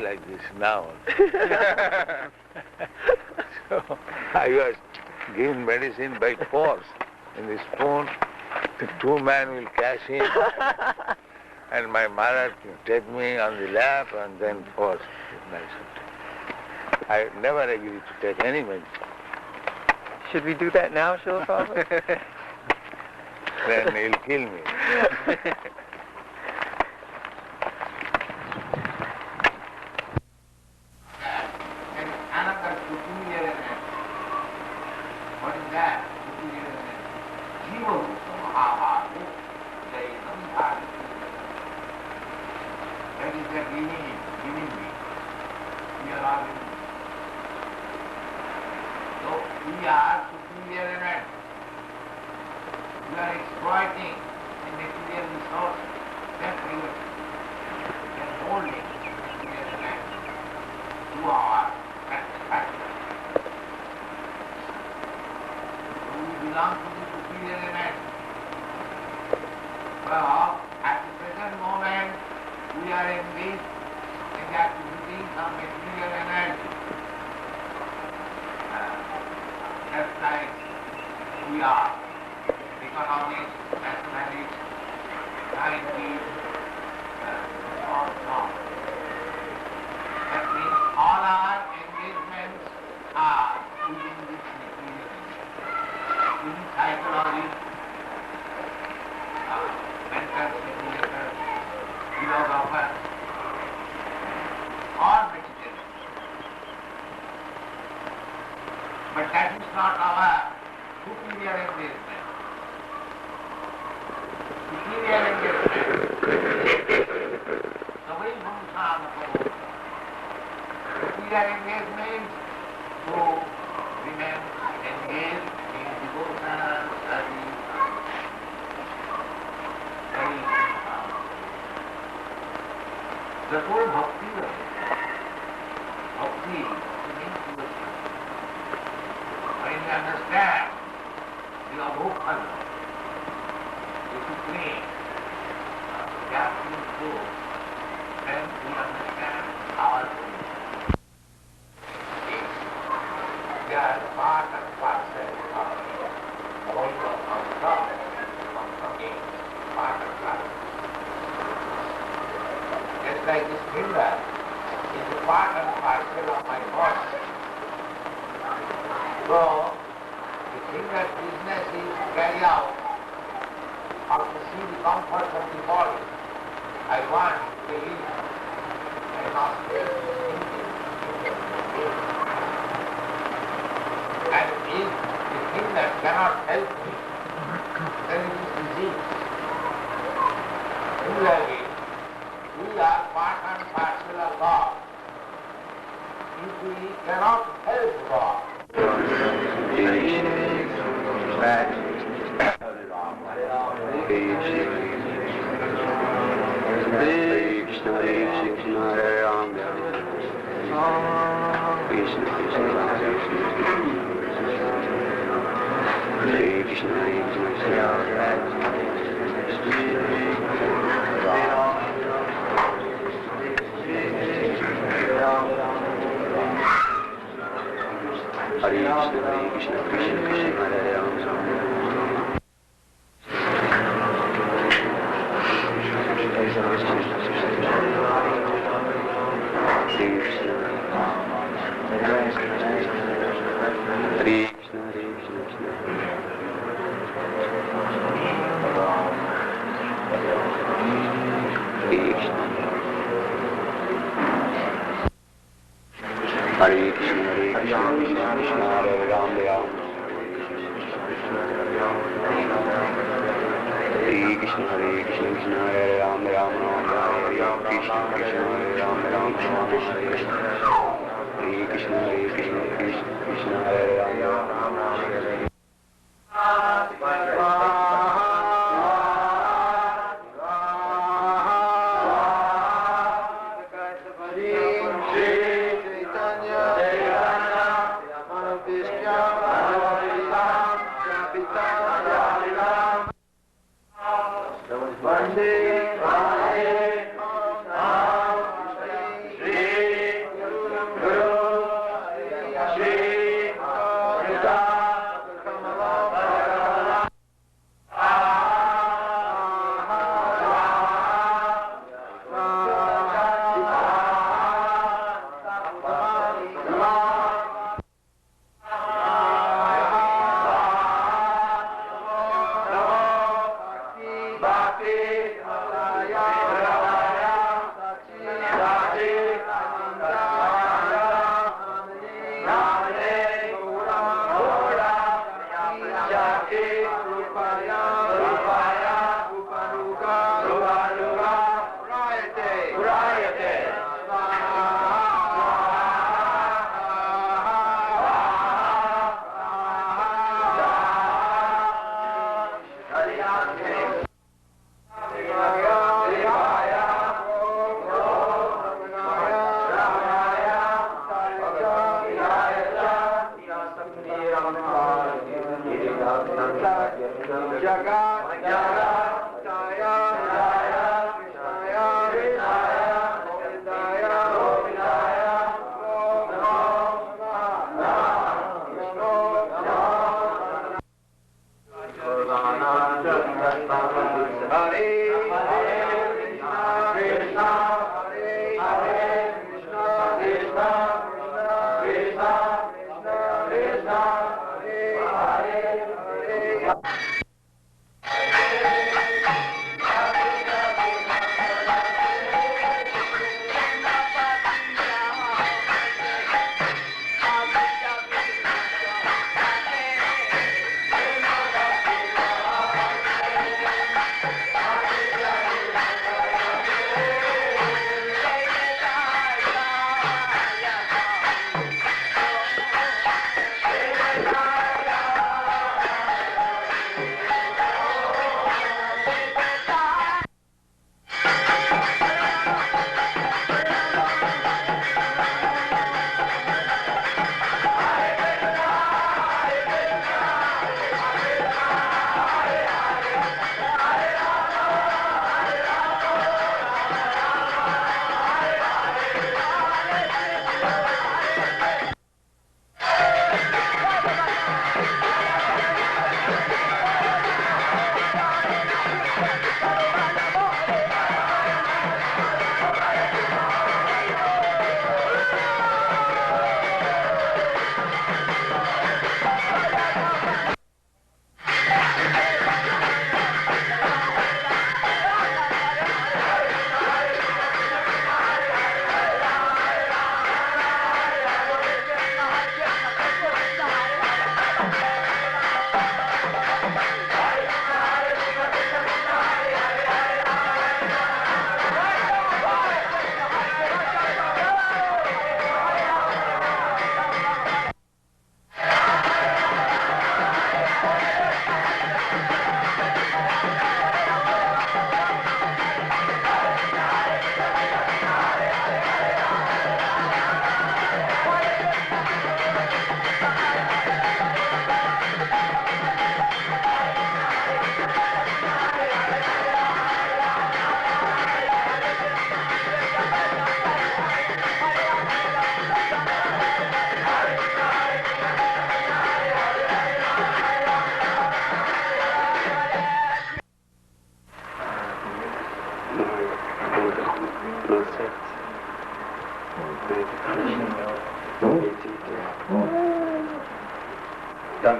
like this now. So I was given medicine by force. In the spoon, the two men will cash in, and my mother take me on the lap and then force medicine. I never agreed to take any medicine. Should we do that now, Srila Prabhupada? Then he'll kill me. Another superior element. What is that? Superior element. Jiva Bhuta Mahabhavu Jainam Bharati. That is the giving me. We are all living. So we are superior element. We are exploiting the material resources that we are holding superior element to our satisfaction. So we belong to the superior element. Well, at the present moment, we are engaged in the activities of material energy. Just like we are economics, mathematics, scientists, so on. That means all our engagements are within this material energy. In psychology, mental simulator, philosopher, all vegetarians. But that is not our superior engagement. Superior engagement. Savai bhumsana prabhu. Superior engagement to remain engaged in devotional service. The whole bhakti of it. Bhakti means devotion. When you understand the abhokal, the supreme, the absolute truth, then we understand our truth. They are part and parcel of going on top, on coming, part and parcel. Just like this finger is a part and parcel of my body. So, the finger's business is to carry out or to see the comfort of the body. I want to live. I must live. And if the finger cannot help me, then it is disease. Similarly, we are part and parcel of God. If we cannot help God, Hare Krishna, Krishna Krishna, Hare Rama. Hare Krishna, Krishna Krishna, Hare Ram, Hare Krishna, Krishna Hare Ram, Ram Ram, Hare Krishna, Krishna Hare Ram, Ram Ram, Hare Krishna, Krishna Krishna, Hare Ram, Ram Ram. Vande Hare Krishna, Krishna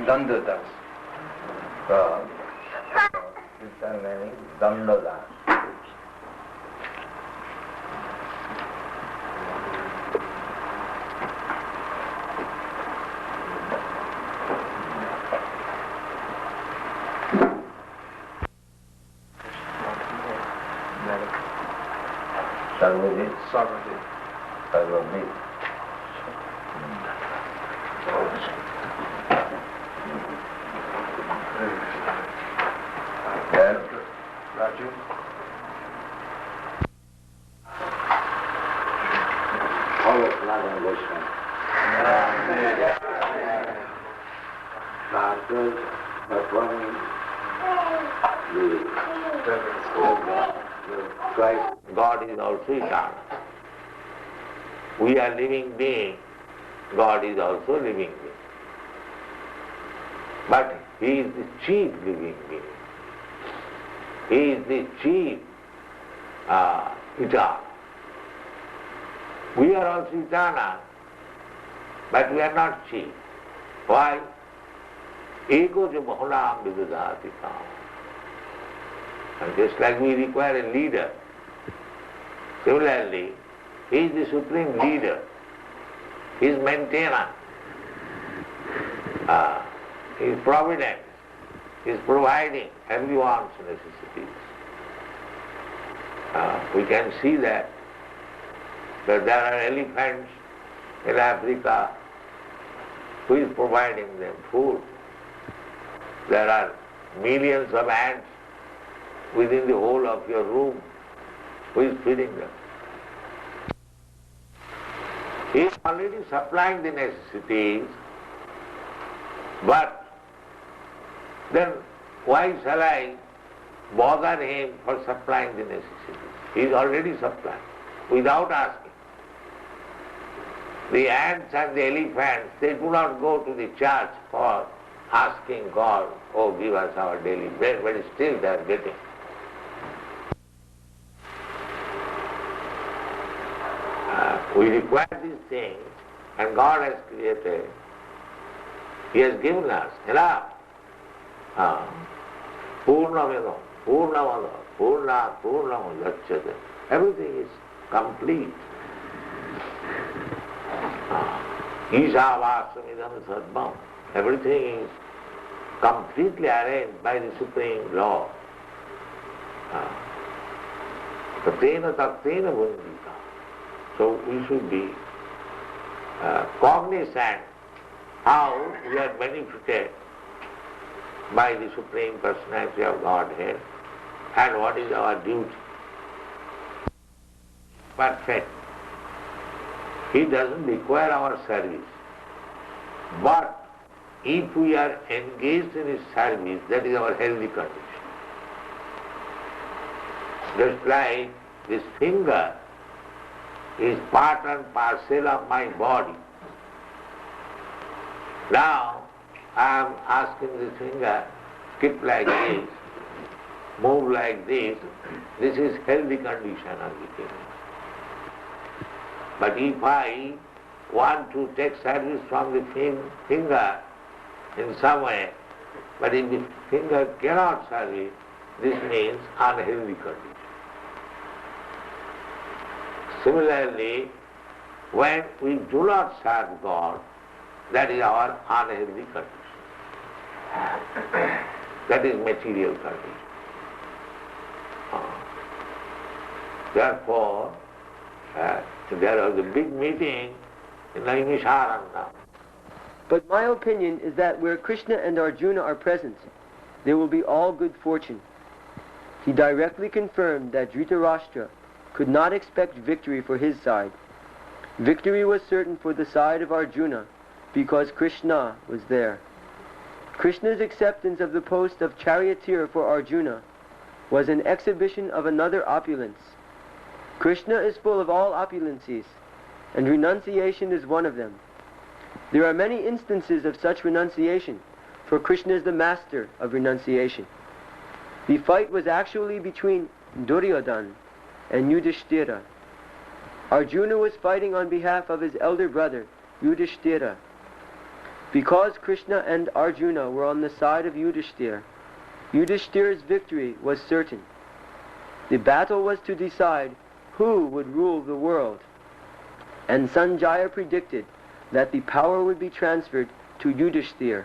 Dandadas. Christian name is Dandadas. Sarvajit. Sarvajit. Sarvajit. Raju. All of Nagan Goswami. Doctors, but one Christ, God is also eternal. We are living beings, God is also living being. But He is the chief living being. He is the chief eternal. We are also eternal, but we are not chief. Why? Ego jo bahulam vidudhati kam. And just like we require a leader, similarly, He is the supreme leader. He is maintainer. He is provident. He is providing everyone's necessities. We can see that there are elephants in Africa. Who is providing them food? There are millions of ants within the whole of your room. Who is feeding them? He is already supplying the necessities, but then why shall I bother Him for supplying the necessities? He is already supplying, without asking. The ants and the elephants, they do not go to the church for asking God, oh, give us our daily bread, but still they are getting. We require these things, and God has created. He has given us enough. Purnameda, Purnamada, Purna, Purnamudachyate. Everything is complete. Ishavastamidam sarvam. Everything is completely arranged by the Supreme Law. Tatena taktena bundita. So we should be cognizant how we are benefited by the Supreme Personality of Godhead and what is our duty. Perfect. He doesn't require our service. But if we are engaged in His service, that is our healthy condition. Just like this finger is part and parcel of my body. Now I am asking the finger, skip like this, move like this. This is healthy condition of the finger. But if I want to take service from the finger in some way, but if the finger cannot serve it, this means unhealthy condition. Similarly, when we do not serve God, that is our unhealthy condition. That is material condition. Therefore, there was a big meeting in Naimisharanya. But my opinion is that where Krishna and Arjuna are present, there will be all good fortune. He directly confirmed that Dhritarashtra could not expect victory for his side. Victory was certain for the side of Arjuna because Krishna was there. Krishna's acceptance of the post of charioteer for Arjuna was an exhibition of another opulence. Krishna is full of all opulencies, and renunciation is one of them. There are many instances of such renunciation, for Krishna is the master of renunciation. The fight was actually between Duryodhana and Yudhishthira. Arjuna was fighting on behalf of his elder brother, Yudhishthira. Because Krishna and Arjuna were on the side of Yudhishthira, Yudhishthira's victory was certain. The battle was to decide who would rule the world. And Sanjaya predicted that the power would be transferred to Yudhishthira.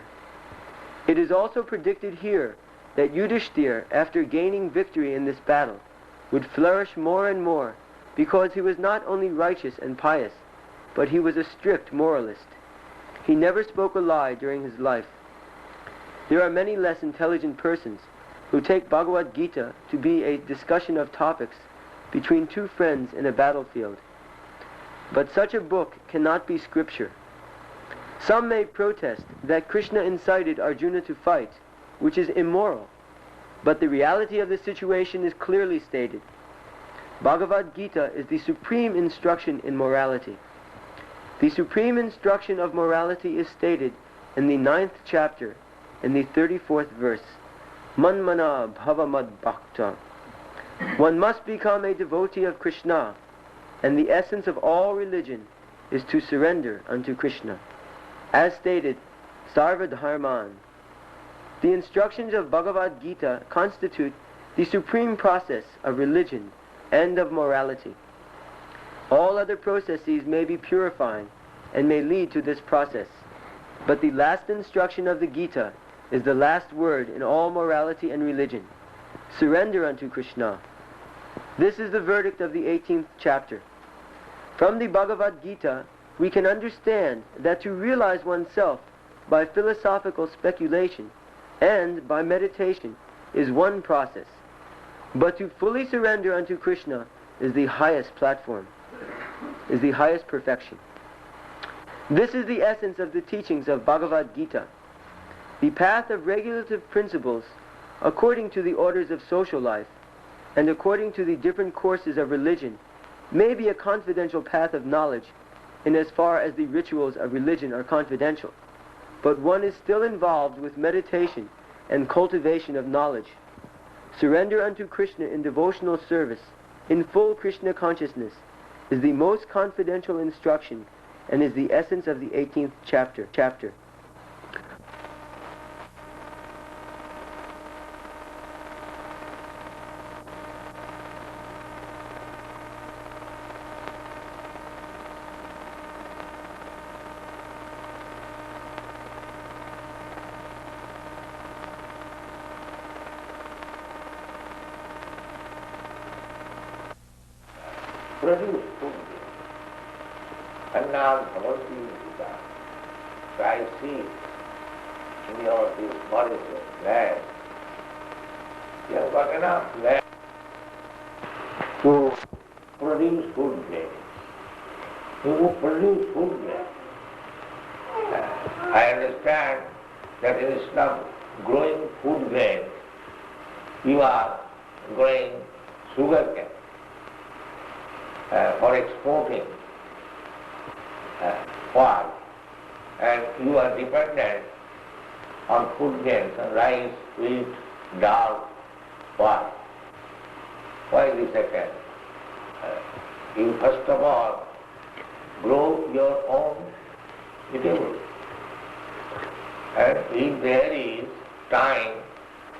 It is also predicted here that Yudhishthira, after gaining victory in this battle, would flourish more and more, because he was not only righteous and pious, but he was a strict moralist. He never spoke a lie during his life. There are many less intelligent persons who take Bhagavad Gita to be a discussion of topics between two friends in a battlefield. But such a book cannot be scripture. Some may protest that Krishna incited Arjuna to fight, which is immoral, but the reality of the situation is clearly stated. Bhagavad Gita is the supreme instruction in morality. The supreme instruction of morality is stated in the 9th chapter, in the 34th verse. Manmana bhavamad bhakta. One must become a devotee of Krishna, and the essence of all religion is to surrender unto Krishna. As stated, Sarva Dharman. The instructions of Bhagavad Gita constitute the supreme process of religion and of morality. All other processes may be purifying and may lead to this process, but the last instruction of the Gita is the last word in all morality and religion. Surrender unto Krishna. This is the verdict of the 18th chapter. From the Bhagavad Gita, we can understand that to realize oneself by philosophical speculation and by meditation is one process, but to fully surrender unto Krishna is the highest platform, is the highest perfection. This is the essence of the teachings of Bhagavad Gita. The path of regulative principles, according to the orders of social life, and according to the different courses of religion, may be a confidential path of knowledge, in as far as the rituals of religion are confidential, but one is still involved with meditation and cultivation of knowledge. Surrender unto Krishna in devotional service, in full Krishna consciousness, is the most confidential instruction and is the essence of the 18th chapter. Produce food. And now so I see in your this forest land, you have got enough land to produce food grain. You will produce food grain. I understand that instead of growing food grain, you are growing sugar cane for exporting oil, and you are dependent on food grains, rice, wheat, dal, oil. Why this happen? You first of all grow your own eatable. And if there is time,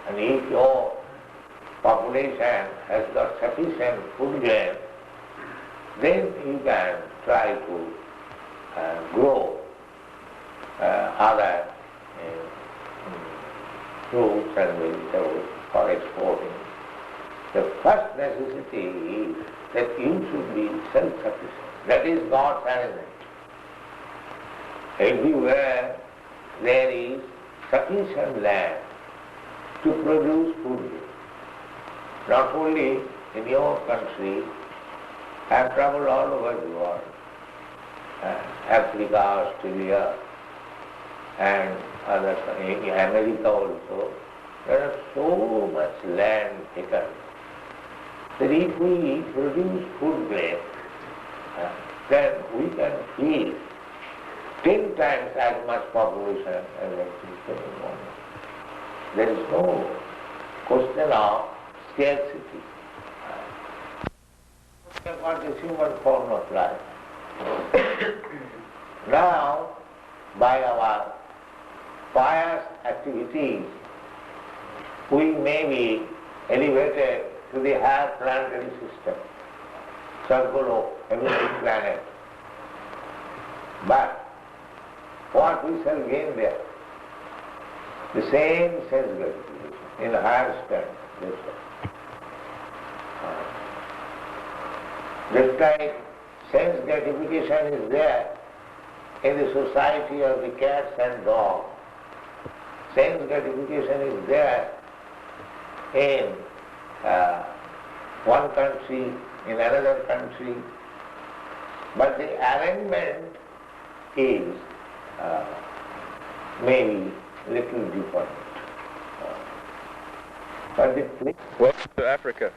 and if your population has got sufficient food grain, then you can try to grow other fruits and vegetables for exporting. The first necessity is that you should be self-sufficient. That is God's arrangement. Everywhere there is sufficient land to produce food. Not only in your country, I have traveled all over the world, Africa, Australia, and other, in America also. There is so much land taken that if we produce food grain, then we can feed 10 times as much population as exists in the moment. There is no question of scarcity. What is human form of life? Now, by our pious activities, we may be elevated to the higher planetary system, Sargolo, heavenly planet. But what we shall gain there? The same sense gratification in a higher standard. Just like sense gratification is there in the society of the cats and dogs, sense gratification is there in one country, in another country, but the arrangement is maybe little different. But the Welcome to Africa.